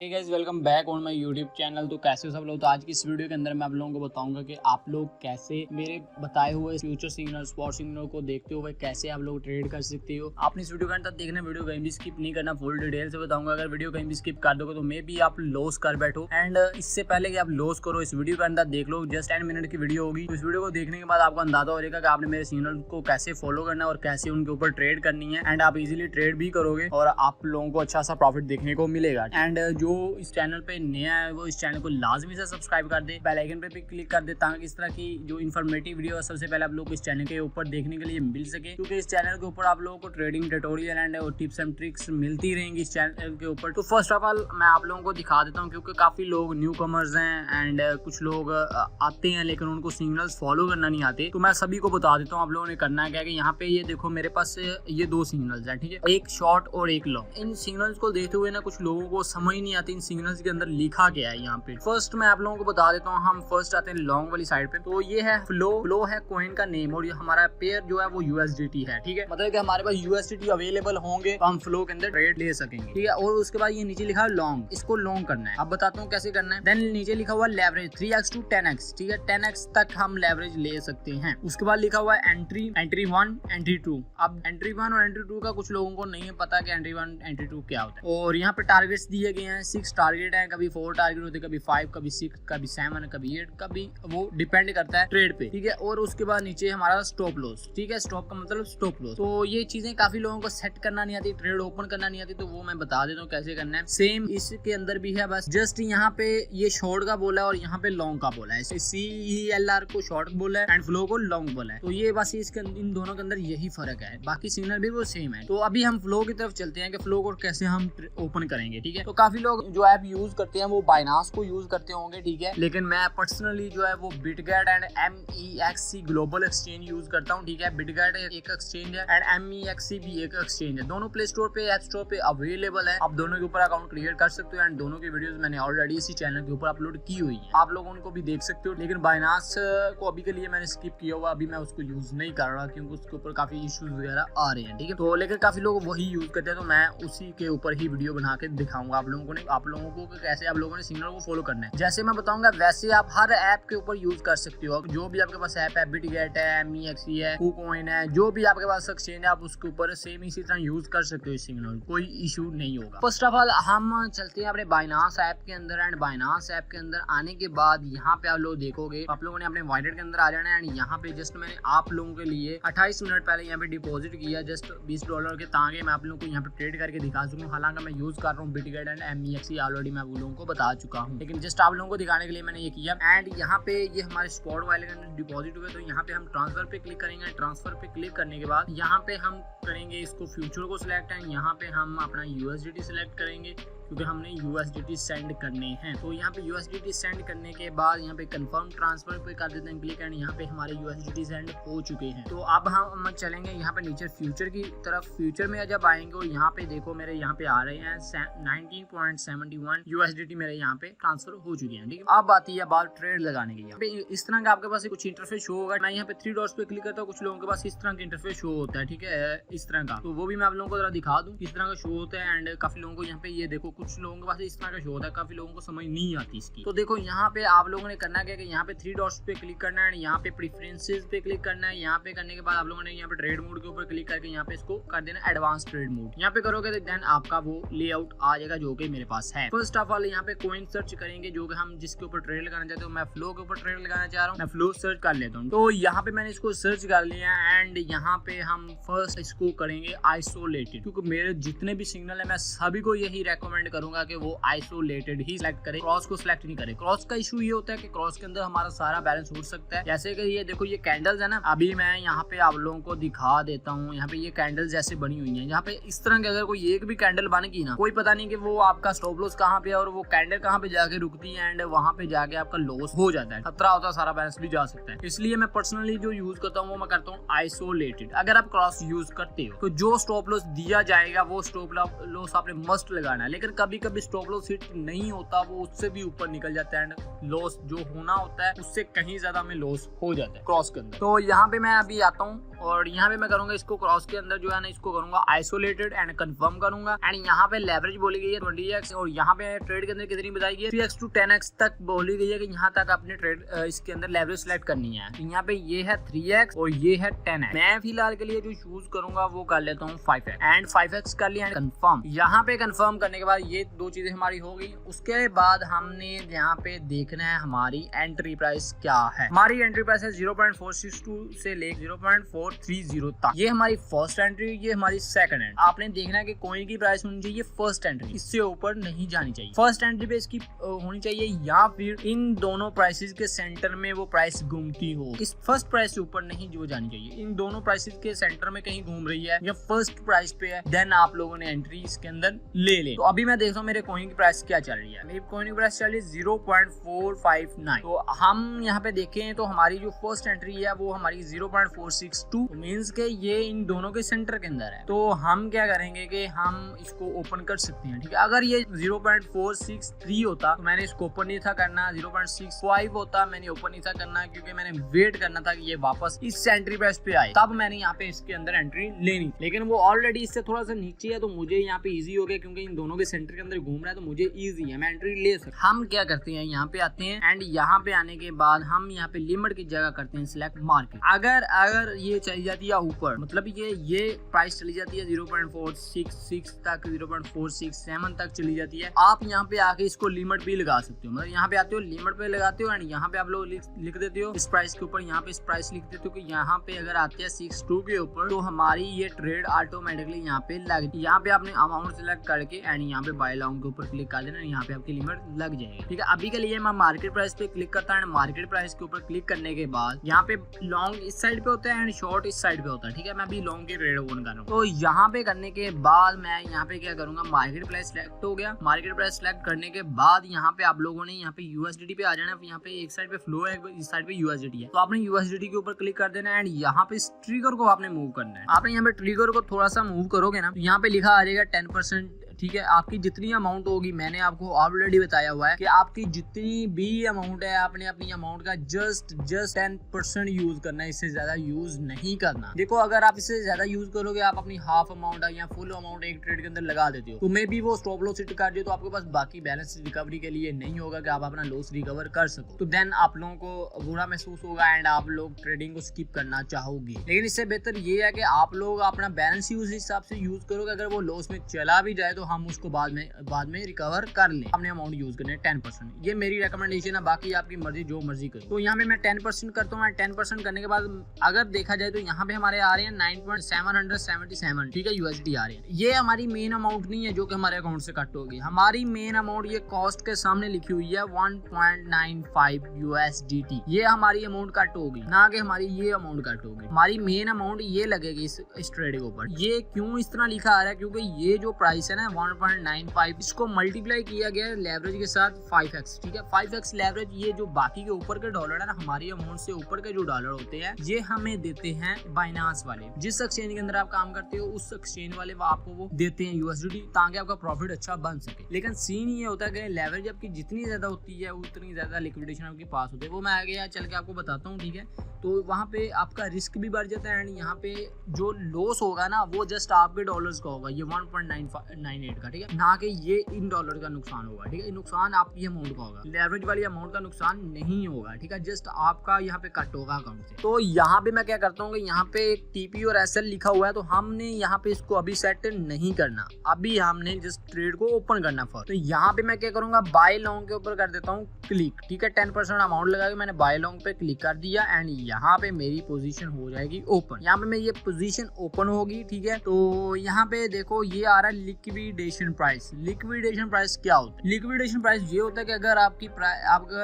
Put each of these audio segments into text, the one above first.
Hey guys, welcome back on my YouTube channel. तो कैसे हो सब लोग। तो आज की इस वीडियो के अंदर मैं आप लोगों को बताऊंगा कि आप लोग कैसे मेरे बताए हुए फ्यूचर सिग्नल स्पॉट सिग्नल को देखते हुए कैसे आप लोग ट्रेड कर सकते हो। आपने इस वीडियो के अंदर देखना, वीडियो कहीं भी स्किप नहीं करना, फुल डिटेल से बताऊंगा। अगर वीडियो कहीं भी स्किप कर दोगे तो मे भी आप लॉस कर बैठो। एंड इससे पहले कि आप लॉस करो, इस वीडियो के अंदर देख लो, जस्ट 10 मिनट की वीडियो होगी। तो इस वीडियो को देखने के बाद आपको अंदाजा हो जाएगा कि आपने मेरे सिग्नल को कैसे फॉलो करना है और कैसे उनके ऊपर ट्रेड करनी है। एंड आप इजिली ट्रेड भी करोगे और आप लोगों को अच्छा सा प्रॉफिट देखने को मिलेगा। एंड जो इस चैनल पे नया है वो इस चैनल को लाजमी से सब्सक्राइब कर दे, बेल आइकन पे भी क्लिक कर दे, ताकि इस तरह की जो इन्फॉर्मेटिव वीडियो है सबसे पहले आप लोग को इस चैनल के ऊपर देखने के लिए मिल सके। क्योंकि इस चैनल के ऊपर आप लोगों को trading tutorial and tips and tricks मिलती रहेंगी इस चैनल के ऊपर। तो फर्स्ट ऑफ ऑल मैं आप लोगों को दिखा देता हूँ, क्योंकि काफी लोग न्यू कमर्स हैं एंड कुछ लोग आते हैं लेकिन उनको सिग्नल्स फॉलो करना नहीं आते। तो मैं सभी को बता देता हूँ आप लोगों ने करना है क्या कि यहाँ पे ये देखो मेरे पास ये दो सिग्नल्स हैं, ठीक है, एक शॉर्ट और एक लॉन्ग। इन सिग्नल्स को देखते हुए ना कुछ लोगों को समझ नहीं आती इन सिग्नल्स के अंदर लिखा क्या है। यहाँ पे फर्स्ट मैं आप लोगों को बता देता हूँ। हम फर्स्ट आते हैं लॉन्ग वाली साइड पे। तो ये है फ्लो है कॉइन का नेम, और ये हमारा पेयर जो है वो USDT है, ठीक है। मतलब कि हमारे पास USDT अवेलेबल होंगे तो हम फ्लो के अंदर ट्रेड ले सकेंगे, ठीक है। और उसके बाद ये नीचे लिखा है लॉन्ग, इसको लॉन्ग करना है। अब बताता हूँ कैसे करना है। देन नीचे लिखा हुआ लेवरेज 3x to 10x, ठीक है, 10x तक हम लेवरेज ले सकते हैं। उसके बाद लिखा हुआ है एंट्री 1 एंट्री 2। अब एंट्री 1 और एंट्री 2 का कुछ लोगों को नहीं पता कि एंट्री 1 एंट्री 2 क्या होता है। और यहाँ पे टारगेट्स दिए गए हैं, 6 टारगेट है, कभी 4 टारगेट होते, कभी 5, कभी 6, कभी 7, कभी 8, कभी वो डिपेंड करता है ट्रेड पे, ठीक है। और उसके बाद नीचे हमारा स्टॉप लॉस, ठीक है, स्टॉप का मतलब स्टॉप लॉस। तो ये चीजें काफी लोगों को सेट करना नहीं आती, ट्रेड ओपन करना नहीं आती, तो वो मैं बता देता हूँ कैसे करना है। सेम इसके अंदर भी है, बस जस्ट यहाँ पे ये शॉर्ट का बोला है और यहाँ पे लॉन्ग का बोला है। CELR को शॉर्ट बोला है एंड फ्लो को लॉन्ग बोला है। तो ये बस इसके इन दोनों के अंदर यही फर्क है, बाकी सिग्नल भी वो सेम है। तो अभी हम फ्लो की तरफ चलते हैं कि फ्लो को कैसे हम ओपन करेंगे, ठीक है। तो काफी लोग जो ऐप यूज करते हैं वो बाइनांस को यूज करते होंगे, ठीक है, लेकिन मैं पर्सनली जो है वो Bitget and MEXC global exchange use करता हूँ, ठीक है। बिटगेट एक एक्सचेंज है एंड MEXC भी एक एक्सचेंज है। दोनों प्ले स्टोर पे, ऐप स्टोर पे अवेलेबल है। आप दोनों के ऊपर अकाउंट क्रिएट कर सकते हो एंड दोनों की वीडियोस मैंने ऑलरेडी इसी चैनल के ऊपर अपलोड की हुई है, आप लोग उनको भी देख सकते हो। लेकिन बाइनांस को अभी के लिए मैंने स्किप किया हुआ, अभी मैं उसको यूज नहीं कर रहा क्योंकि उसके ऊपर काफी इश्यूज वगैरह आ रहे हैं, ठीक है। तो लेकिन काफी लोग वही यूज करते हैं, तो मैं उसी के ऊपर ही वीडियो बना के दिखाऊंगा आप लोगों को कैसे आप लोगों ने सिग्नल को फॉलो करना है। जैसे मैं बताऊंगा वैसे आप हर ऐप के ऊपर यूज कर सकते हो। जो भी आपके पास ऐप है, बिटगेट है, MEXC है, KuCoin है, जो भी आपके पास एक्सचेंज है आप उसके ऊपर सेम इसी तरह यूज कर सकते हो सिग्नल, कोई इशू नहीं होगा। फर्स्ट ऑफ ऑल हम चलते हैं अपने बाइनांस ऐप के अंदर एंड बाइनांस ऐप के अंदर आने के बाद यहाँ पे आप लोग देखोगे, आप लोगों ने अपने वॉलेट के अंदर आ जाना है एंड यहाँ पे जस्ट मैंने आप लोगों के लिए 28 मिनट पहले यहाँ पे डिपॉजिट किया, जस्ट $20 के, ताकि मैं आप लोगों को यहाँ पे ट्रेड करके दिखा सकूँ। हालांकि मैं यूज कर रहा हूँ बिटगेट एंड MEXC, ऑलरेडी मैं आप लोगों को बता चुका हूँ, लेकिन जस्ट आप लोगों को दिखाने के लिए मैंने ये किया। एंड यहाँ पे ये हमारे स्पॉट वॉलेट के अंदर डिपॉजिट हुए, तो यहाँ पे हम ट्रांसफर पे क्लिक करेंगे। ट्रांसफर पे क्लिक करने के बाद यहाँ पे हम करेंगे इसको फ्यूचर को सिलेक्ट है, यहाँ पे हम अपना USDT सिलेक्ट करेंगे क्योंकि हमने USDT सेंड करने हैं। तो यहाँ पे USDT सेंड करने के बाद यहाँ पे कंफर्म ट्रांसफर पे कर देते हैं क्लिक एंड यहाँ पे हमारे USDT सेंड हो चुके हैं। तो अब हम चलेंगे यहाँ पे नीचे फ्यूचर की तरफ। फ्यूचर में जब आएंगे और यहाँ पे देखो मेरे यहाँ पे आ रहे हैं 19.71 USDT मेरे यहाँ पे ट्रांसफर हो चुके हैं, ठीक है। अब आती है बात ट्रेड लगाने की। यहाँ पे इस तरह का आपके पास कुछ इंटरफेस शो होगा। मैं यहाँ पे 3 डॉट्स पे क्लिक करता हूँ, कुछ लोगों के पास इस तरह का इंटरफेस शो होता है, ठीक है, इस तरह का। तो वो भी मैं आप लोगों को जरा दिखा दूँ किस तरह का शो होता है। एंड काफी लोगों को यहाँ पे ये देखो, कुछ लोगों के पास इस तरह का शो होता है, काफी लोगों को समझ नहीं आती इसकी। तो देखो यहाँ पे आप लोगों ने करना क्या कि यहाँ पे 3 डॉट्स पे क्लिक करना है, यहाँ पे प्रेफरेंसेस पे क्लिक करना है। यहाँ पे करने के बाद आप लोगों ने यहाँ पे ट्रेड मोड के ऊपर क्लिक करके यहाँ पे इसको कर देना एडवांस ट्रेड मोड। यहाँ पे करोगे तो देन आपका वो लेआउट आ जाएगा जो कि मेरे पास है। फर्स्ट ऑफ ऑल यहाँ पे कॉइन सर्च करेंगे जो कि हम जिसके ऊपर ट्रेड लगाना चाहते हो। मैं फ्लो के ऊपर ट्रेड लगाना चाह रहा हूँ, मैं फ्लो सर्च कर लेता हूँ। तो यहाँ पे मैंने इसको सर्च कर लिया एंड यहाँ पे हम फर्स्ट इसको करेंगे आइसोलेटेड, क्योंकि मेरे जितने भी सिग्नल है मैं सभी को यही रेकमेंड करूंगा कि वो आइसोलेटेड ही सिलेक्ट करें, क्रॉस को सिलेक्ट नहीं करें। क्रॉस का इशू ये होता है कि क्रॉस के अंदर हमारा सारा बैलेंस उड़ सकता है। जैसे कि ये देखो ये कैंडल्स है ना, अभी मैं यहाँ पे आप लोगों को दिखा देता हूँ। यहाँ पे ये कैंडल्स जैसे बनी हुई है, यहाँ पे इस तरह की अगर कोई एक भी कैंडल बनेगी ना, कोई पता नहीं कि वो आपका स्टॉप लॉस कहाँ पे है और वो कैंडल कहाँ पे जाके रुकती है एंड वहां पे जाके आपका लॉस हो जाता है, खतरा होता है, सारा बैलेंस भी जा सकता है। इसलिए मैं पर्सनली जो यूज करता हूँ वो मैं करता हूँ आइसोलेटेड। अगर आप क्रॉस यूज करते हो तो जो स्टॉप लॉस दिया जाएगा वो स्टॉप लॉस आपने मस्ट लगाना है। लेकिन कभी कभी स्टॉप लॉस हिट नहीं होता, वो उससे भी ऊपर निकल जाता है एंड लॉस जो होना होता है उससे कहीं ज्यादा में लॉस हो जाता है क्रॉस के अंदर। तो यहाँ पे मैं अभी आता हूँ और यहाँ पे मैं करूंगा इसको क्रॉस के अंदर जो है ना इसको करूंगा आइसोलेटेड एंड कंफर्म करूंगा। एंड यहाँ पे लेवरेज बोली गई है 20x और यहाँ पे ट्रेड के अंदर कितनी बताई गई है 3x to 10x तक बोली गई है कि यहाँ तक अपने ट्रेड इसके अंदर लेवरेज सिलेक्ट करनी है। तो यहाँ पे ये है 3x और ये है 10x। मैं फिलहाल के लिए जो चूज करूंगा वो कर लेता हूँ 5x एंड 5x कर लिया कंफर्म। यहाँ पे कंफर्म करने के बाद ये दो चीजें हमारी हो गई। उसके बाद हमने यहाँ पे देखना है हमारी एंट्री प्राइस क्या है। हमारी एंट्री प्राइस है 0.462 से लेकर 0.430 तक। ये हमारी फर्स्ट एंट्री, ये हमारी सेकंड एंट्री। आपने देखना है कि कॉइन की प्राइस होनी चाहिए फर्स्ट एंट्री, इससे ऊपर नहीं जानी चाहिए। फर्स्ट एंट्री पे इसकी होनी चाहिए या फिर इन दोनों प्राइसेस के सेंटर में वो प्राइस घूमती हो। इस फर्स्ट प्राइस से ऊपर नहीं जो जानी चाहिए। इन दोनों प्राइसेस के सेंटर में कहीं घूम रही है या फर्स्ट प्राइस पे है, देन आप लोगों ने एंट्री इसके अंदर ले ले। तो अभी मैं देखता हूँ मेरे कॉइन की प्राइस क्या चल रही है। मेरी कॉइन की प्राइस चल रही है 0.459। तो हम यहाँ पे देखें तो हमारी जो फर्स्ट एंट्री है वो हमारी 0.462 मींस के ये इन दोनों के सेंटर के अंदर है। तो हम क्या करेंगे कि हम इसको ओपन कर सकते हैं, ठीक है। अगर ये 0.463 होता तो मैंने इसको ओपन नहीं था करना, 0.65 होता मैंने ओपन नहीं था करना, क्योंकि मैंने वेट करना था कि ये वापस इस एंट्री प्राइस पे आए, तब मैंने यहाँ पे इसके अंदर एंट्री लेनी। लेकिन वो ऑलरेडी इससे थोड़ा सा नीचे है तो मुझे यहाँ पे इजी हो गया, क्योंकि इन दोनों के सेंटर के अंदर घूम रहा है तो मुझे इजी है, मैं एंट्री ले सकता। हम क्या करते हैं यहाँ पे आते हैं एंड यहाँ पे आने के बाद हम यहाँ पे लिमिट की जगह करते हैं सिलेक्ट मार्केट। अगर ये चली जाती है ऊपर, मतलब ये प्राइस चली जाती है 0.466 तक, 0.467 तक चली जाती है, आप यहाँ पे आके इसको लिमिट भी लगा सकते हो। मतलब यहाँ पे आते हो लिमिट पे लगाते हो एंड यहाँ पे आप लोग लिख देते हो इस प्राइस के ऊपर, यहाँ पे इस प्राइस लिख देते हो कि यहाँ पे अगर आते हैं 62 के ऊपर तो हमारी ये ट्रेड ऑटोमेटिकली यहाँ पे लग, यहाँ पे आपने अमाउंट सिलेक्ट करके एंड यहाँ पे बाय लॉन्ग के ऊपर क्लिक कर देना, यहाँ पे आपकी लिमिट लग जाएगी, ठीक है। अभी के लिए मैं मार्केट प्राइस पे क्लिक करता हूँ। मार्केट प्राइस के ऊपर क्लिक करने के बाद यहाँ पे लॉन्ग इस साइड पे होता है एंड शॉर्ट इस साइड पे होता है, ठीक है। मैं अभी लॉन्ग की ट्रेड ओपन कर रहा हूँ। तो यहाँ पे करने के बाद मैं यहाँ पे क्या करूंगा, मार्केट प्राइस सिलेक्ट हो गया। मार्केट प्राइस सिलेक्ट करने के बाद यहाँ पे आप लोगों ने यहाँ पे यूएसडीटी पे आ जाना है। यहाँ पे एक साइड पे फ्लो है, इस साइड पे यूएसडीटी है, तो आपने यूएसडीटी के ऊपर क्लिक कर देना है एंड यहाँ पे इस ट्रिगर को आपने मूव करना है। आपने यहाँ पे ट्रिगर को थोड़ा सा मूव करोगे ना तो यहाँ पे लिखा आ जाएगा 10%, ठीक है। आपकी जितनी अमाउंट होगी, मैंने आपको ऑलरेडी बताया हुआ है कि आपकी जितनी भी अमाउंट है आपने अपनी अमाउंट का जस्ट 10% यूज करना है, इससे ज्यादा यूज नहीं करना। देखो अगर आप इससे ज्यादा यूज करोगे, आप अपनी हाफ अमाउंट या फुल अमाउंट एक ट्रेड के अंदर लगा देते हो तो मे भी वो स्टॉप लॉस हिट कर दे तो आपके पास बाकी बैलेंस रिकवरी के लिए नहीं होगा कि आप अपना लॉस रिकवर कर सको। तो देन आप लोगों को बुरा महसूस होगा एंड आप लोग ट्रेडिंग को स्किप करना चाहोगे। लेकिन इससे बेहतर ये है कि आप लोग अपना बैलेंस यूज हिसाब से यूज करोगे। अगर वो लॉस में चला भी जाए तो हम उसको बाद में रिकवर कर लें। अपने अमाउंट यूज करने 10%, ये मेरी रिकमेंडेशन है, बाकी आपकी मर्जी जो मर्जी करो। तो यहाँ पे मैं 10% करता हूँ। 10% करने के बाद अगर देखा जाए तो यहाँ पे हमारे आ रहे हैं 9.777, ठीक है, यूएसडी आ रहे हैं। ये हमारी मेन अमाउंट नहीं है जो कि हमारे अकाउंट से कट होगी। हमारी मेन अमाउंट ये कॉस्ट के सामने लिखी हुई है 1.95 USDT, ये हमारी अमाउंट कट होगी, ना कि हमारी ये अमाउंट कट होगी। हमारी मेन अमाउंट ये लगेगी इस ट्रेड के ऊपर। ये क्यों इस तरह लिखा आ रहा है, क्योंकि ये जो प्राइस है ना 1.95, इसको मल्टीप्लाई किया गया है लेवरेज के साथ 5x, ठीक है। 5x लेवरेज, ये जो बाकी के ऊपर के डॉलर है ना, हमारी अमाउंट से ऊपर के जो डॉलर होते हैं ये हमें देते हैं बाइनांस वाले। जिस एक्सचेंज के अंदर आप काम करते हो उस एक्सचेंज वाले आपको वो देते हैं यूएसडीटी, ताकि आपका प्रॉफिट अच्छा बन सके। लेकिन सीन ये होता है कि लेवरेज आपकी जितनी ज्यादा होती है उतनी ज्यादा लिक्विडेशन आपके पास होते हैं। वो मैं आगे चल के आपको बताता हूँ, ठीक है। तो वहाँ पे आपका रिस्क भी बढ़ जाता है एंड यहाँ पे जो लॉस होगा ना वो जस्ट आपके डॉलर्स का होगा, ये 1.98 का, ठीक है, ना कि ये इन डॉलर का नुकसान होगा, ठीक है। नुकसान आपकी अमाउंट का होगा, लेवरेज वाली अमाउंट का नुकसान नहीं होगा, ठीक है, जस्ट आपका यहाँ पे कट होगा अकाउंट से। तो यहाँ पे मैं क्या करता हूँ कि यहाँ पे टीपी और एसएल लिखा हुआ है, तो हमने यहाँ पे इसको अभी सेट नहीं करना, अभी हमने जस्ट ट्रेड को ओपन करना फर्स्ट। तो यहाँ पे मैं क्या करूंगा, बाय लॉन्ग के ऊपर कर देता हूँ क्लिक, ठीक है। 10% अमाउंट लगा के मैंने बाय लॉन्ग पे क्लिक कर दिया एंड यहाँ पे मेरी पोजीशन हो जाएगी ओपन। यहाँ पे मैं ये पोजीशन ओपन होगी, ठीक है। तो यहाँ पे देखो ये आ रहा है लिक्विडेशन प्राइस। लिक्विडेशन प्राइस क्या होता है? लिक्विडेशन प्राइस ये होता है कि अगर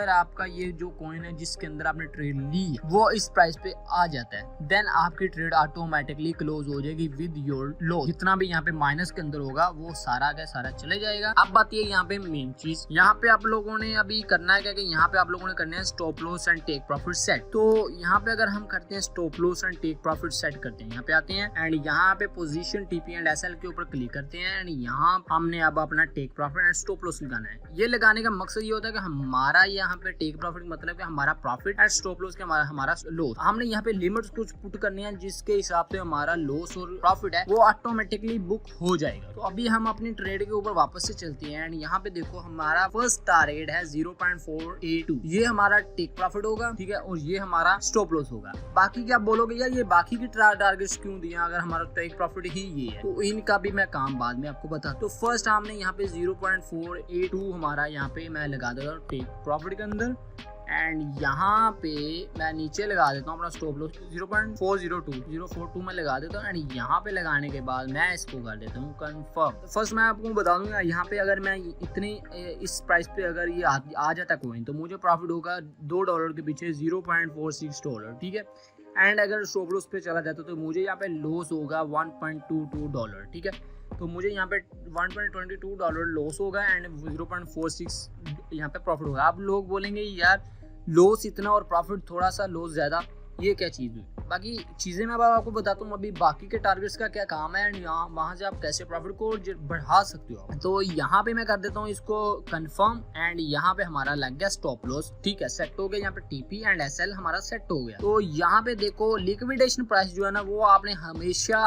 आपका ये जो कॉइन है जिसके अंदर आपने ट्रेड ली वो इस प्राइस पे आ जाता है, देन आपकी ट्रेड ऑटोमेटिकली क्लोज हो जाएगी विद योर लॉस। जितना भी यहाँ पे माइनस के अंदर होगा वो सारा का सारा चले जाएगा। अब बात ये यहाँ पे मेन चीज, यहाँ पे आप लोगों ने अभी करना है क्या कि यहाँ पे आप लोगों ने करना है stop loss and take profit set. तो यहाँ पे अगर हम करते हैं stop loss and take profit set करते हैं, यहाँ पे आते हैं एंड यहाँ पे पोजीशन टीपी एंड एसएल के ऊपर क्लिक करते हैं एंड यहाँ हमने अब अपना take profit and stop loss लगाना है। ये लगाने का मकसद ये होता है कि हमारा यहाँ पे टेक प्रॉफिट मतलब कि हमारा प्रॉफिट एंड स्टॉप लॉस के हमारा लॉस, हमने यहाँ पे लिमिट्स कुछ पुट करनी है जिसके हिसाब से हमारा लॉस और प्रॉफिट है वो ऑटोमेटिकली बुक हो जाएगा। तो अभी हम अपनी ट्रेड के ऊपर वापस से चलते हैं एंड यहाँ पे देखो हमारा फर्स्ट टारगेट है 0.482, ये हमारा टेक प्रॉफिट होगा, ठीक है, और ये हमारा स्टॉप लॉस होगा। बाकी क्या बोलोगे यार ये बाकी की टारगेट्स क्यों दिए अगर हमारा टेक प्रॉफिट ही ये है, तो इनका भी मैं काम बाद में आपको बता। तो फर्स्ट हमने यहाँ पे 0.482 हमारा यहाँ पे मैं लगा देता हूँ टेक प्रॉफिट के अंदर एंड यहाँ पे मैं नीचे लगा देता हूँ अपना स्टॉप लॉस 0.402 में लगा देता हूँ एंड यहाँ पे लगाने के बाद मैं इसको कर देता हूँ कंफर्म। फर्स्ट मैं आपको बता दूंगा यहाँ पे अगर मैं इतनी इस प्राइस पे अगर ये आ जाता कोइन तो मुझे प्रॉफिट होगा $2 के पीछे $0.46, ठीक है। एंड अगर स्टॉप लॉस पे चला जाता तो मुझे यहाँ पे लॉस होगा $1.22, ठीक है। तो मुझे यहाँ पे $1.22 लॉस होगा एंड 0.46 यहाँ पे प्रॉफिट होगा। आप लोग बोलेंगे यार लॉस इतना और प्रॉफिट थोड़ा सा लॉस ज़्यादा, ये क्या चीज़ हुई? बाकी चीज़ें मैं आपको बताता हूँ अभी बाकी के टारगेट्स का क्या काम है एंड यहाँ वहाँ से आप कैसे प्रॉफिट को बढ़ा सकते हो। तो यहाँ पे मैं कर देता हूँ इसको कंफर्म एंड यहाँ पे हमारा लग गया स्टॉप लॉस, ठीक है, सेट हो गया। यहाँ पे टीपी एंड एसएल हमारा सेट हो गया। तो यहाँ पे देखो लिक्विडेशन प्राइस जो है ना वो आपने हमेशा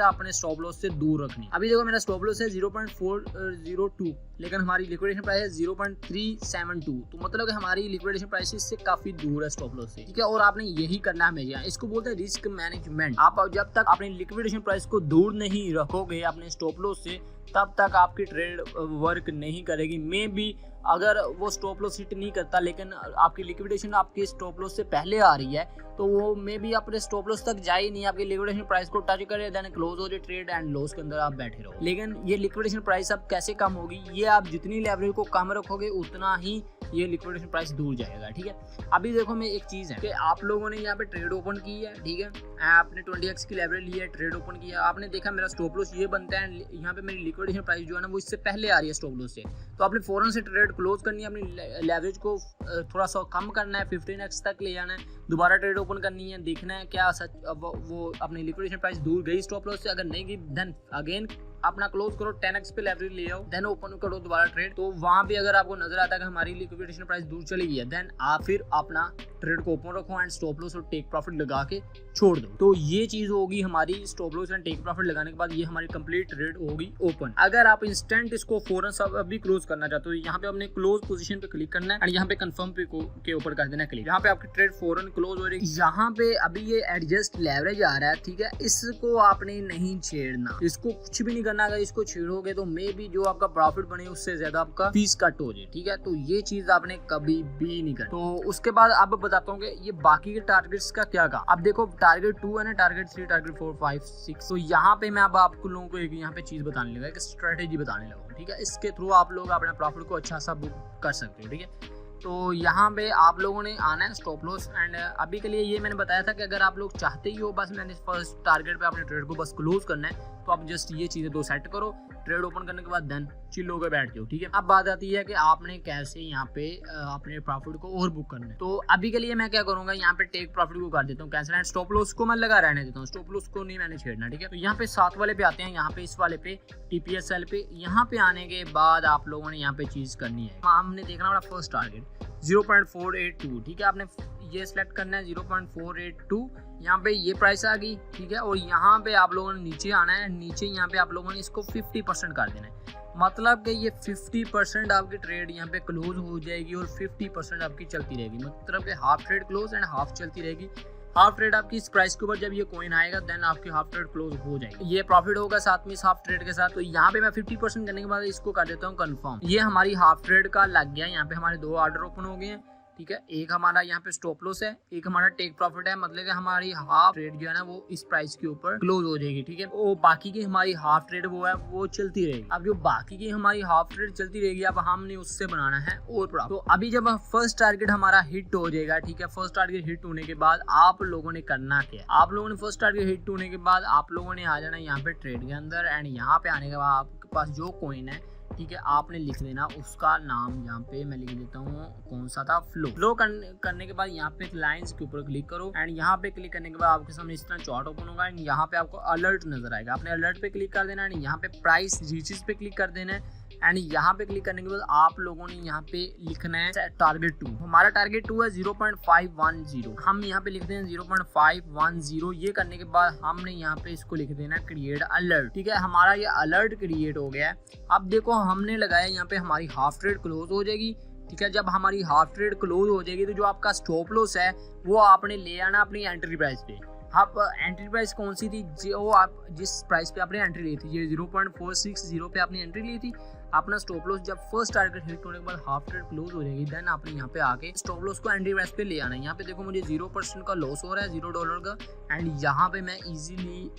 अपने स्टॉप लॉस से दूर रखनी। अभी देखो मेरा स्टॉप लॉस है 0.402 लेकिन हमारी लिक्विडेशन प्राइस है 0.372, तो मतलब कि हमारी लिक्विडेशन प्राइस इससे काफी दूर है स्टॉप लॉस से, ठीक है। और आपने यही करना है हमेशा, इसको बोलते हैं रिस्क मैनेजमेंट। आप जब तक अपनी लिक्विडेशन प्राइस को दूर नहीं रखोगे अपने स्टॉप लॉस से तब तक आपकी ट्रेड वर्क नहीं करेगी। मे बी अगर वो स्टॉप लॉस हिट नहीं करता लेकिन आपकी लिक्विडेशन आपकी स्टॉप लॉस से पहले आ रही है तो वो मे बी अपने स्टॉप लॉस तक जाए नहीं, आपकी लिक्विडेशन प्राइस को टच करे देन क्लोज हो जाए ट्रेड एंड लॉस के अंदर आप बैठे रहो। लेकिन ये लिक्विडेशन प्राइस अब कैसे कम होगी, ये आप जितनी लेवरेज को कम रखोगे उतना ही ये लिक्विडेशन प्राइस दूर जाएगा, ठीक है। अभी देखो मैं एक चीज़ है कि आप लोगों ने यहाँ पे ट्रेड ओपन की है, ठीक है, आपने 20x की लेवरेज ली है, ट्रेड ओपन किया, आपने देखा मेरा स्टॉप लॉस ये बनता है, यहाँ पे मेरी लिक्विडेशन प्राइस जो है ना वो इससे पहले आ रही है स्टॉप लॉस से, तो आपने फौरन से ट्रेड क्लोज करनी है, अपनी लेवरेज को थोड़ा सा कम करना है, 15x तक ले जाना है, दोबारा ट्रेड ओपन करनी है, देखना है क्या सच वो अपनी लिक्विडेशन प्राइस दूर गई स्टॉप लॉस से, अगर नहीं गई देन अगेन अपना क्लोज करो, 10x पे लेवरेज ले आओ, देन ओपन करो दोबारा ट्रेड। तो वहां भी अगर आपको नजर आता है कि हमारी लिक्विडेशन प्राइस दूर चली गई है देन आप फिर अपना ट्रेड को ओपन रखो एंड स्टॉप लॉस और टेक प्रॉफिट लगा के छोड़ दो। तो ये चीज होगी हमारी stop loss and take profit लगाने के बाद ये हमारी कंप्लीट ट्रेड होगी ओपन। अगर आप इंस्टेंट इसको फौरन सब अभी क्लोज करना चाहते हो, यहाँ पे आपने क्लोज पोजीशन पे क्लिक करना है और यहाँ पे कंफर्म पे के ऊपर कर देना क्लिक, यहाँ पे आपकी ट्रेड फौरन क्लोज हो जाएगी। यहाँ पे अभी ये एडजस्ट लेवरेज आ रहा है, ठीक है, इसको आपने नहीं छेड़ना, इसको कुछ भी नहीं करना। अगर इसको छेड़ोगे तो मे बी जो आपका प्रॉफिट बने उससे ज्यादा आपका फीस कट हो जाए, ठीक है। तो ये चीज आपने कभी भी नहीं करनी। तो उसके बाद अब बताता हूँ कि ये बाकी के टारगेट्स का क्या कहा। अब देखो टारगेट 2 है ना, टारगेट 3, टारगेट 4, 5, 6, तो यहाँ पे मैं अब आपको लोगों को एक यहाँ पे चीज बताने लगा, एक स्ट्रेटेजी बताने लगा, ठीक है। इसके थ्रू आप लोग अपने प्रॉफिट को अच्छा सा बुक कर सकते हो, ठीक है। तो यहाँ पे आप लोगों ने आना है स्टॉप लॉस एंड अभी के लिए ये मैंने बताया था कि अगर आप लोग चाहते ही हो बस मैंने फर्स्ट टारगेट पे अपने ट्रेड को बस क्लोज करना है तो आप जस्ट ये चीज़ें 2 सेट करो, ट्रेड ओपन करने के बाद देन चिल होकर बैठ जाओ, ठीक है। अब बात आती है कि आपने कैसे यहाँ पे अपने प्रॉफिट को और बुक करना है। तो अभी के लिए मैं क्या करूँगा, यहाँ पे टेक प्रॉफिट को कर देता हूँ कैंसिल एंड स्टॉप लॉस को मैं लगा रहने देता हूँ, स्टॉप लॉस को नहीं मैंने छेड़ना, ठीक है। तो यहाँ पे 7 वाले पे आते हैं, यहाँ पे इस वाले पे TPSL पे, यहाँ पे आने के बाद आप लोगों ने यहाँ पे चीज़ करनी है, हमने देखना हमारा फर्स्ट टारगेट 0.482, ठीक है। आपने ये सिलेक्ट करना है 0.482, यहाँ पे ये प्राइस आ गई, ठीक है। और यहाँ पे आप लोगों ने नीचे आना है, नीचे यहाँ पे आप लोगों ने इसको 50% कर देना है, मतलब कि ये 50% आपकी ट्रेड यहाँ पे क्लोज हो जाएगी और 50% आपकी चलती रहेगी, मतलब कि half trade close and half चलती रहेगी। हाफ ट्रेड आपकी इस प्राइस के ऊपर जब ये कॉइन आएगा देन आपकी हाफ ट्रेड क्लोज हो जाएगी, ये प्रॉफिट होगा साथ में इस हाफ ट्रेड के साथ। तो यहाँ पे मैं 50% करने के बाद इसको कर देता हूँ कंफर्म। ये हमारी हाफ ट्रेड का लग गया, यहाँ पे हमारे 2 ऑर्डर ओपन हो गए हैं, ठीक है। एक हमारा यहाँ पे स्टॉप लॉस है, एक हमारा टेक प्रॉफिट है, मतलब कि हमारी हाफ ट्रेड जो है ना वो इस प्राइस के ऊपर क्लोज हो जाएगी, ठीक है। वो बाकी की हमारी हाफ ट्रेड वो है वो चलती रहेगी। अब जो बाकी की हमारी हाफ ट्रेड चलती रहेगी अब हमने उससे बनाना है और प्रॉफिट। तो अभी जब फर्स्ट टारगेट हमारा हिट हो जाएगा, ठीक है, फर्स्ट टारगेट हिट होने के बाद आप लोगों ने करना क्या, आप लोगों ने फर्स्ट टारगेट हिट होने के बाद आप लोगों ने आ जाना यहाँ पे ट्रेड के अंदर एंड यहाँ पे आने के बाद आपके पास जो कॉइन है, ठीक है, आपने लिख देना उसका नाम। यहाँ पे मैं लिख देता हूँ कौन सा था, फ्लो करने के बाद यहाँ पे लाइंस के ऊपर क्लिक करो एंड यहाँ पे क्लिक करने के बाद आपके सामने इस तरह चार्ट ओपन होगा एंड यहाँ पे आपको अलर्ट नजर आएगा। आपने अलर्ट पे क्लिक कर देना एंड यहाँ पे प्राइस रीचेस पे क्लिक कर देना है एंड यहाँ पे क्लिक करने के बाद आप लोगों ने यहाँ पे लिखना है टारगेट 2। हमारा टारगेट 2 है 0.510, हम यहाँ पे लिखते हैं 0.510। ये करने के बाद हमने यहाँ पे इसको लिख देना क्रिएट अलर्ट। ठीक है, हमारा ये अलर्ट क्रिएट हो गया है। अब देखो हमने लगाया यहाँ पे हमारी हाफ ट्रेड क्लोज हो जाएगी। ठीक है, जब हमारी हाफ ट्रेड क्लोज हो जाएगी तो जो आपका स्टॉप लॉस है वो आपने ले आना अपनी एंट्री प्राइस पे। आप एंट्री प्राइस कौन सी थी, जो आप जिस प्राइस पे आपने एंट्री ली थी, ये 0.460 पे आपने एंट्री ली थी। अपना स्टॉप लॉस जब फर्स्ट टारगेट हिट होने के बाद हाफ ट्रेड क्लोज हो जाएगी, देन आपने यहाँ पे आके स्टॉप लॉस को एंट्री प्राइस पे ले आना है। यहाँ पे देखो मुझे 0% का लॉस हो रहा है, $0 का, एंड यहाँ पे मैं इजीली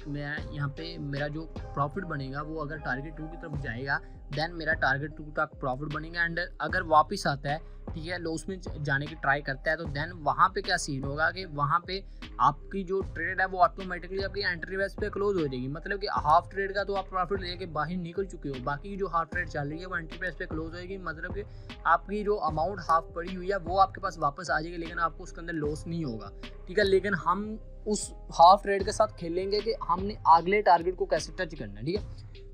यहाँ पे मेरा जो प्रॉफिट बनेगा वो अगर टारगेट 2 की तरफ जाएगा देन मेरा टारगेट 2 तक प्रॉफिट बनेगा। एंड अगर वापस आता है, ठीक है, लॉस में जाने की ट्राई करता है, तो देन वहाँ पे क्या सीन होगा कि वहाँ पे आपकी जो ट्रेड है वो ऑटोमेटिकली आपकी एंट्री प्राइस पे क्लोज हो जाएगी। मतलब कि हाफ ट्रेड का तो आप प्रॉफिट लेके बाहर निकल चुके हो, बाकी की जो हाफ ट्रेड चल रही है वो एंट्री प्राइस पे क्लोज होगी। मतलब कि आपकी जो अमाउंट हाफ पड़ी हुई है वो आपके पास वापस आ जाएगी, लेकिन आपको उसके अंदर लॉस नहीं होगा। ठीक है, लेकिन हम उस हाफ ट्रेड के साथ खेलेंगे कि हमने अगले टारगेट को कैसे टच करना है। ठीक है,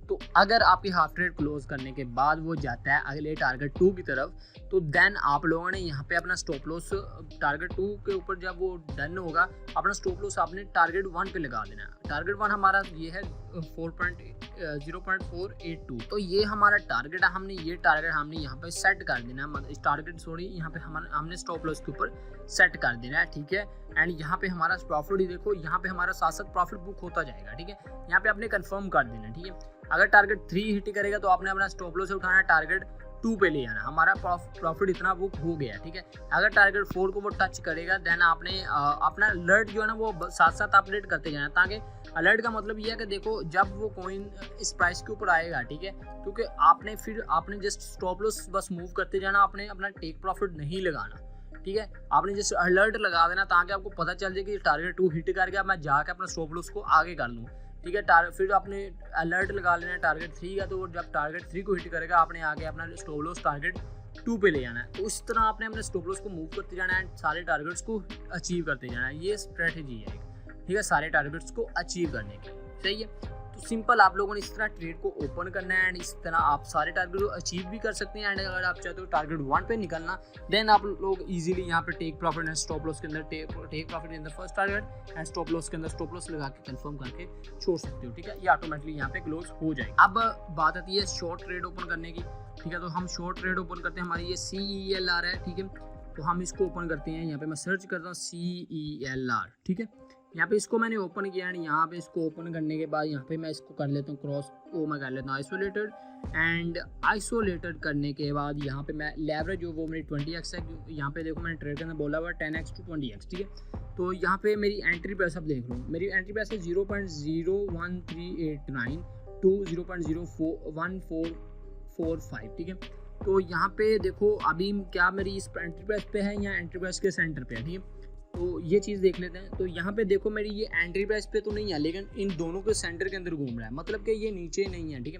तो अगर आपकी हाफ ट्रेड क्लोज करने के बाद वो जाता है अगले टारगेट 2 की तरफ, तो देन आप लोगों ने यहाँ पे अपना स्टॉप लॉस टारगेट 2 के ऊपर जब वो डन होगा, अपना स्टॉप लॉस आपने टारगेट 1 पे लगा देना है। टारगेट 1 हमारा ये है 0.482, तो ये हमारा टारगेट है। हमने ये टारगेट यहाँ पे सेट कर देना है, इस टारगेट यहाँ पे हमने स्टॉप लॉस के ऊपर सेट कर देना है। ठीक है, एंड यहाँ पे हमारा प्रॉफिट ही देखो, यहाँ पे हमारा साथ साथ प्रॉफिट बुक होता जाएगा। ठीक है, यहाँ पे आपने कंफर्म कर देना। ठीक है, अगर टारगेट 3 हिट करेगा तो आपने अपना स्टॉप लॉस से उठाना, टारगेट 2 पे ले जाना। हमारा प्रॉफिट इतना बुक हो गया। ठीक है, अगर टारगेट 4 को वो टच करेगा देन आपने अपना अलर्ट जो है ना वो साथ साथ अपडेट करते जाना, ताकि अलर्ट का मतलब ये है कि देखो जब वो कॉइन इस प्राइस के ऊपर आएगा, ठीक है, क्योंकि आपने जस्ट स्टॉप लॉस बस मूव करते जाना, आपने अपना टेक प्रॉफिट नहीं लगाना। ठीक है, आपने जस्ट अलर्ट लगा देना ताकि आपको पता चल जाए कि टारगेट 2 हिट कर गया, मैं जाकर अपना स्टॉप लॉस को आगे कर लूँ। ठीक है, फिर आपने अलर्ट लगा लेना टारगेट 3 का, तो जब टारगेट 3 को हिट करेगा आपने आगे अपना स्टॉप लॉस टारगेट 2 पे ले जाना है। तो इस तरह आपने अपने स्टॉप लॉस को मूव करते जाना है, सारे टारगेट्स को अचीव करते जाना है। ये स्ट्रेटजी है, ठीक है, सारे टारगेट्स को अचीव करने की। सही है, तो सिंपल आप लोगों ने इस तरह ट्रेड को ओपन करना है एंड इस तरह आप सारे टारगेट को अचीव भी कर सकते हैं। एंड अगर आप चाहते हो टारगेट 1 पे निकलना, देन आप लोग इजीली यहाँ पे take profit and stop loss के अंदर take profit in the first target and stop loss के अंदर स्टॉप लॉस लगा के कंफर्म करके छोड़ सकते हो। ठीक है, ये ऑटोमेटिकली यहाँ पे क्लोज हो जाएगा। अब बात आती है शॉर्ट ट्रेड ओपन करने की। ठीक है, तो हम शॉर्ट ट्रेड ओपन करते हैं, हमारी ये CELR है। ठीक है, तो हम इसको ओपन करते हैं। यहाँ पे मैं सर्च करता हूँ CELR। ठीक है, यहाँ पे इसको मैंने ओपन किया एंड यहाँ पे इसको ओपन करने के बाद यहाँ पे मैं इसको कर लेता हूँ क्रॉस, वो मैं कर लेता हूँ आइसोलेटेड। एंड आइसोलेटेड करने के बाद यहाँ पे मैं लेवरेज जो वो मेरी 20x है, यहाँ पे देखो मैंने ट्रेड के अंदर बोला हुआ 10x to 20x। ठीक है, तो यहाँ पे मेरी एंट्री प्राइस आप देख लो, मेरी एंट्री प्राइस है 0.01389 to 0.01445। ठीक है, तो यहाँ पे देखो अभी क्या मेरी इस एंट्री प्राइस पे है या एंट्री प्राइस के सेंटर पे है। ठीक है, तो ये चीज़ देख लेते हैं। तो यहाँ पे देखो मेरी ये एंट्री प्राइस पे तो नहीं है, लेकिन इन दोनों के सेंटर के अंदर घूम रहा है, मतलब कि ये नीचे नहीं है। ठीक है,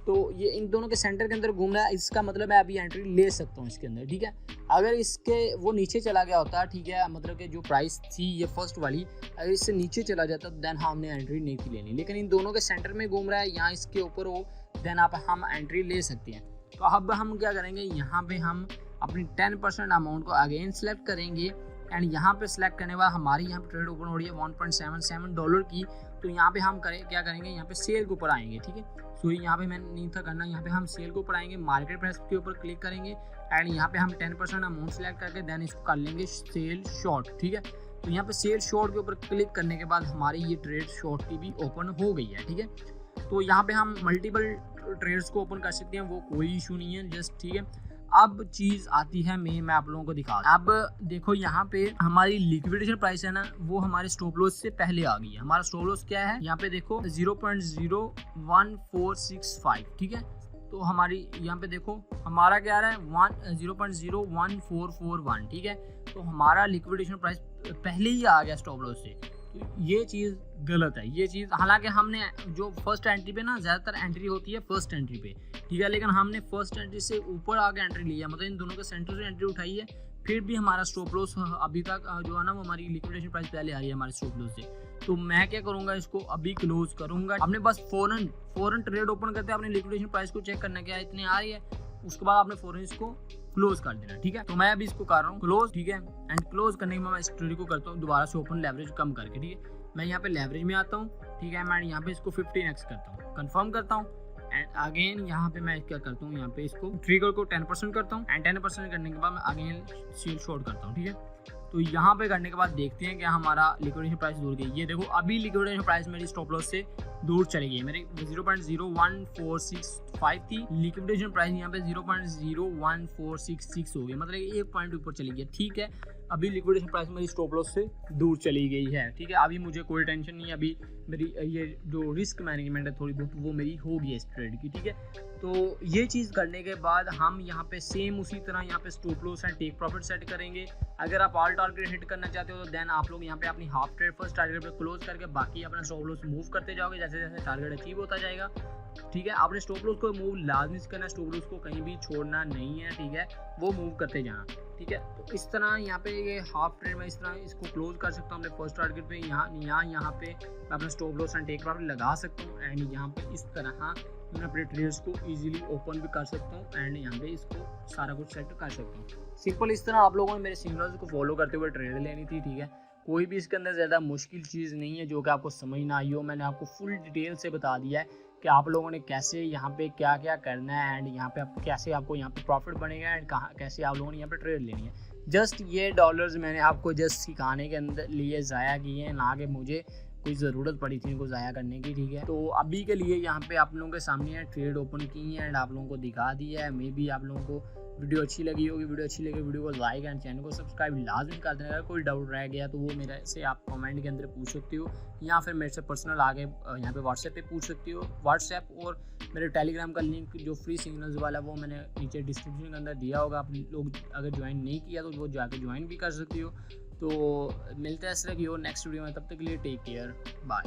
तो ये इन दोनों के सेंटर के अंदर घूम रहा है, इसका मतलब मैं अभी एंट्री ले सकता हूँ इसके अंदर। ठीक है, अगर इसके वो नीचे चला गया होता, ठीक है, मतलब कि जो प्राइस थी ये फर्स्ट वाली, अगर इससे नीचे चला जाता देन हमने एंट्री नहीं थी लेनी, लेकिन इन दोनों के सेंटर में घूम रहा है, यहाँ इसके ऊपर हो, देन आप हम एंट्री ले सकते हैं। तो अब हम क्या करेंगे, यहाँ पे हम अपनी 10% अमाउंट को अगेन सेलेक्ट करेंगे एंड यहाँ पे सिलेक्ट करने के बाद हमारी यहाँ पे ट्रेड ओपन हो रही है $1.77 की। तो यहाँ पे हम क्या करेंगे, यहाँ पे सेल के ऊपर आएंगे। ठीक है, सो यहाँ पे मैंने नहीं था करना, यहाँ पे हम सेल के ऊपर आएंगे, मार्केट प्राइस के ऊपर क्लिक करेंगे एंड यहाँ पे हम 10% अमाउंट सेलेक्ट करके देन इसको कर लेंगे सेल शॉर्ट। ठीक है, तो यहाँ पे सेल शॉर्ट के ऊपर क्लिक करने के बाद हमारी ये ट्रेड शॉर्ट की भी ओपन हो गई है। ठीक है, तो यहाँ पे हम मल्टीपल ट्रेड्स को ओपन कर सकते हैं, वो कोई इशू नहीं है जस्ट। ठीक है, अब चीज आती है मैं आप लोगों को दिखा। अब देखो यहाँ पे हमारी लिक्विडेशन प्राइस है ना, वो हमारे स्टॉप लॉस से पहले आ गई है। हमारा स्टॉप लॉस क्या है, यहाँ पे देखो 0.01465। ठीक है, तो हमारी यहाँ पे देखो हमारा क्या आ रहा है 0.01441। ठीक है, तो हमारा लिक्विडेशन प्राइस पहले ही आ गया स्टॉप लॉस से। तो ये चीज़ गलत है। ये चीज़ हालांकि हमने जो फर्स्ट एंट्री पे ना ज़्यादातर एंट्री होती है फर्स्ट एंट्री पे, ठीक है, लेकिन हमने फर्स्ट एंट्री से ऊपर आगे एंट्री लिया, मतलब इन दोनों के सेंटर से एंट्री उठाई है, फिर भी हमारा स्टॉप लॉस अभी तक जो है ना वो हमारी लिक्विडेशन प्राइस पहले आ रही है हमारे स्टॉप लॉस से। तो मैं क्या करूँगा, इसको अभी क्लोज करूँगा। आपने बस फ़ौरन ट्रेड ओपन करते अपनी लिक्विडेशन प्राइस को चेक करना क्या इतनी आ रही है, उसके बाद आपने फ़ौरन इसको क्लोज कर देना, ठीक है। तो मैं अभी इसको कर रहा हूँ क्लोज, ठीक है। एंड क्लोज करने के बाद मैं इस ट्रेड को करता हूँ दोबारा से ओपन, लेवरेज कम करके, ठीक है। मैं यहाँ पे लेवरेज में आता हूँ, ठीक है। मैं यहाँ पे इसको 15x करता हूँ, कंफर्म करता हूँ। एंड अगेन यहाँ पे मैं क्या करता हूँ, यहाँ पे इसको ट्रिगर को 10% करता हूँ। एंड 10% करने के बाद मैं अगेन सेल शॉर्ट करता हूँ, ठीक है। तो यहाँ पे करने के बाद देखते हैं कि हमारा लिक्विडेशन प्राइस दूर गई। ये देखो अभी लिक्विडेशन प्राइस मेरी स्टॉप लॉस से दूर चली गई है, मेरी 0.01465 थी लिक्विडेशन प्राइस, यहाँ पे 0.01466 हो गई, मतलब 1 पॉइंट ऊपर चली गई, ठीक है। अभी लिक्विडेशन प्राइस मेरी स्टॉप लॉस से दूर चली गई है, ठीक है। अभी मुझे कोई टेंशन नहीं है, अभी मेरी ये जो रिस्क मैनेजमेंट है थोड़ी बहुत वो मेरी होगी इस ट्रेड की, ठीक है। तो ये चीज़ करने के बाद हम यहाँ पे सेम उसी तरह यहाँ पे stop loss and take profit set करेंगे। अगर आप ऑल टारगेट हिट करना चाहते हो तो देन आप लोग यहाँ पे अपनी हाफ ट्रेड फर्स्ट टारगेट पे क्लोज करके बाकी अपना स्टॉप लॉस मूव करते जाओगे जैसे जैसे टारगेट अचीव होता जाएगा, ठीक है। आपने स्टॉप लॉस को मूव लाजमी करना, स्टॉप लॉस को कहीं भी छोड़ना नहीं है, ठीक है, वो मूव करते जाना, ठीक है। तो इस तरह यहाँ पे ये हाफ ट्रेड में इस तरह इसको क्लोज कर सकता हूँ अपने फर्स्ट टारगेट पे। यहाँ पे मैं अपना stop loss and take profit लगा सकता हूँ। एंड यहाँ पे इस तरह मैं अपने ट्रेड्स को इजीली ओपन भी कर सकता हूँ एंड यहाँ पे इसको सारा कुछ सेट कर सकता हूँ। सिंपल इस तरह आप लोगों ने मेरे सिग्नल्स को फॉलो करते हुए ट्रेड लेनी थी, ठीक है। कोई भी इसके अंदर ज़्यादा मुश्किल चीज़ नहीं है जो कि आपको समझ ना आई हो। मैंने आपको फुल डिटेल से बता दिया है कि आप लोगों ने कैसे यहाँ पे क्या क्या करना है एंड यहाँ पे कैसे आपको यहाँ पे प्रॉफिट बनेगा एंड कहाँ कैसे आप लोगों ने यहाँ पे ट्रेड लेनी है। जस्ट ये डॉलर्स मैंने आपको जस्ट सिखाने के अंदर लिए ज़ाया किए हैं, ना कि मुझे कोई ज़रूरत पड़ी थी इनको ज़ाया करने की, ठीक है। तो अभी के लिए यहाँ पे आप लोगों के सामने है ट्रेड ओपन की है एंड आप लोगों को दिखा दिया है। मे बी आप लोगों को वीडियो अच्छी लगी होगी, वीडियो अच्छी लगी वीडियो को लाइक एंड चैनल को सब्सक्राइब लाजमी कर देना। अगर कोई डाउट रह गया तो वो मेरे से आप कमेंट के अंदर पूछ सकते हो या फिर मेरे से पर्सनल आगे यहाँ पे व्हाट्सएप पे पूछ सकते हो। व्हाट्सएप और मेरे टेलीग्राम का लिंक जो फ्री सिग्नल्स वाला वो मैंने नीचे डिस्क्रिप्शन के अंदर दिया होगा, आप लोग अगर ज्वाइन नहीं किया तो वो जाके ज्वाइन भी कर सकते हो। तो मिलते हैं इस तरह की और नेक्स्ट वीडियो में, तब तक के लिए टेक केयर, बाय।